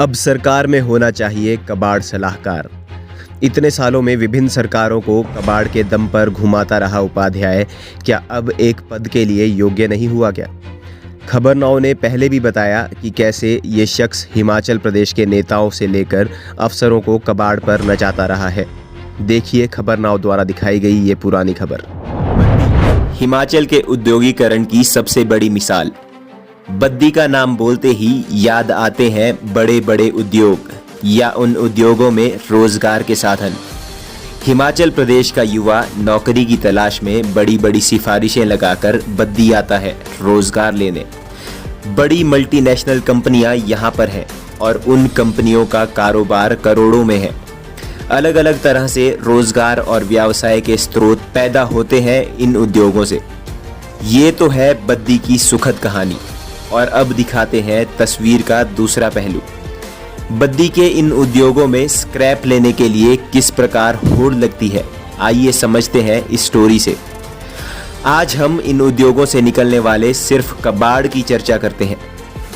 अब सरकार में होना चाहिए कबाड़ सलाहकार। इतने सालों में विभिन्न सरकारों को कबाड़ के दम पर घुमाता रहा उपाध्याय क्या अब एक पद के लिए योग्य नहीं हुआ क्या? खबरनाउ ने पहले भी बताया कि कैसे ये शख्स हिमाचल प्रदेश के नेताओं से लेकर अफसरों को कबाड़ पर नचाता रहा है। देखिए खबरनाउ द्वारा दिखाई गई ये पुरानी खबर। हिमाचल के उद्योगीकरण की सबसे बड़ी मिसाल। बद्दी का नाम बोलते ही याद आते हैं बड़े बड़े उद्योग या उन उद्योगों में रोजगार के साधन। हिमाचल प्रदेश का युवा नौकरी की तलाश में बड़ी बड़ी सिफारिशें लगाकर बद्दी आता है रोजगार लेने। बड़ी मल्टीनेशनल कंपनियां यहां पर हैं और उन कंपनियों का कारोबार करोड़ों में है। अलग अलग तरह से रोजगार और व्यवसाय के स्रोत पैदा होते हैं इन उद्योगों से। ये तो है बद्दी की सुखद कहानी और अब दिखाते हैं तस्वीर का दूसरा पहलू। बद्दी के इन उद्योगों में स्क्रैप लेने के लिए किस प्रकार होड़ लगती है, आइए समझते हैं इस स्टोरी से। आज हम इन उद्योगों से निकलने वाले सिर्फ कबाड़ की चर्चा करते हैं।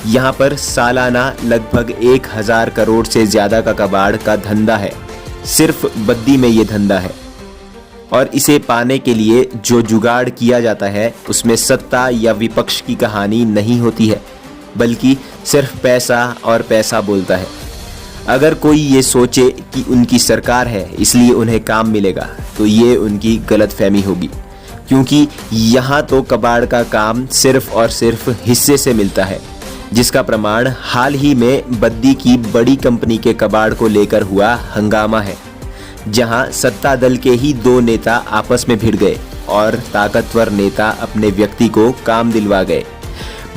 यहाँ पर सालाना लगभग 1000 करोड़ से ज्यादा का कबाड़ का धंधा है। सिर्फ बद्दी में ये धंधा है और इसे पाने के लिए जो जुगाड़ किया जाता है उसमें सत्ता या विपक्ष की कहानी नहीं होती है, बल्कि सिर्फ पैसा और पैसा बोलता है। अगर कोई ये सोचे कि उनकी सरकार है इसलिए उन्हें काम मिलेगा तो ये उनकी गलतफहमी होगी, क्योंकि यहाँ तो कबाड़ का काम सिर्फ और सिर्फ हिस्से से मिलता है, जिसका प्रमाण हाल ही में बद्दी की बड़ी कंपनी के कबाड़ को लेकर हुआ हंगामा है, जहां सत्ता दल के ही 2 नेता आपस में भिड़ गए और ताकतवर नेता अपने व्यक्ति को काम दिलवा गए।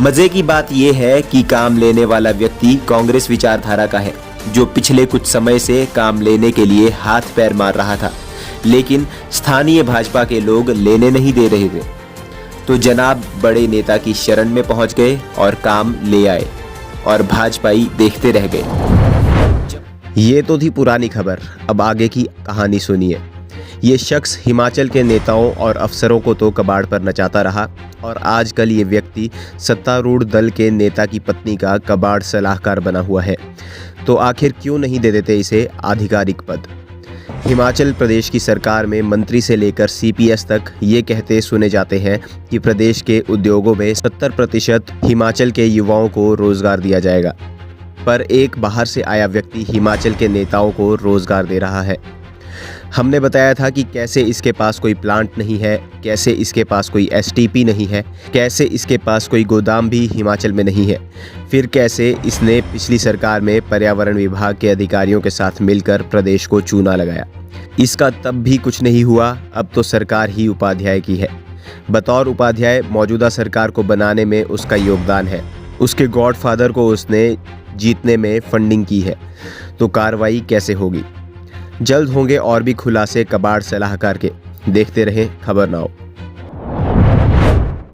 मजे की बात यह है कि काम लेने वाला व्यक्ति कांग्रेस विचारधारा का है, जो पिछले कुछ समय से काम लेने के लिए हाथ पैर मार रहा था, लेकिन स्थानीय भाजपा के लोग लेने नहीं दे रहे थे। तो जनाब बड़े नेता की शरण में पहुंच गए और काम ले आए और भाजपाई देखते रह गए। ये तो थी पुरानी खबर, अब आगे की कहानी सुनिए। ये शख्स हिमाचल के नेताओं और अफसरों को तो कबाड़ पर नचाता रहा और आजकल ये व्यक्ति सत्तारूढ़ दल के नेता की पत्नी का कबाड़ सलाहकार बना हुआ है। तो आखिर क्यों नहीं दे देते इसे आधिकारिक पद? हिमाचल प्रदेश की सरकार में मंत्री से लेकर CPS तक ये कहते सुने जाते हैं कि प्रदेश के उद्योगों में 70% हिमाचल के युवाओं को रोजगार दिया जाएगा, पर एक बाहर से आया व्यक्ति हिमाचल के नेताओं को रोजगार दे रहा है। हमने बताया था कि कैसे इसके पास कोई प्लांट नहीं है, कैसे इसके पास कोई STP नहीं है, कैसे इसके पास कोई गोदाम भी हिमाचल में नहीं है, फिर कैसे इसने पिछली सरकार में पर्यावरण विभाग के अधिकारियों के साथ मिलकर प्रदेश को चूना लगाया। इसका तब भी कुछ नहीं हुआ, अब तो सरकार ही उपाध्याय की है। बतौर उपाध्याय मौजूदा सरकार को बनाने में उसका योगदान है। उसके गॉडफादर को उसने जीतने में फंडिंग की है, तो कार्रवाई कैसे होगी? जल्द होंगे और भी खुलासे कबाड़ सलाहकार के। देखते रहें खबरनाउ।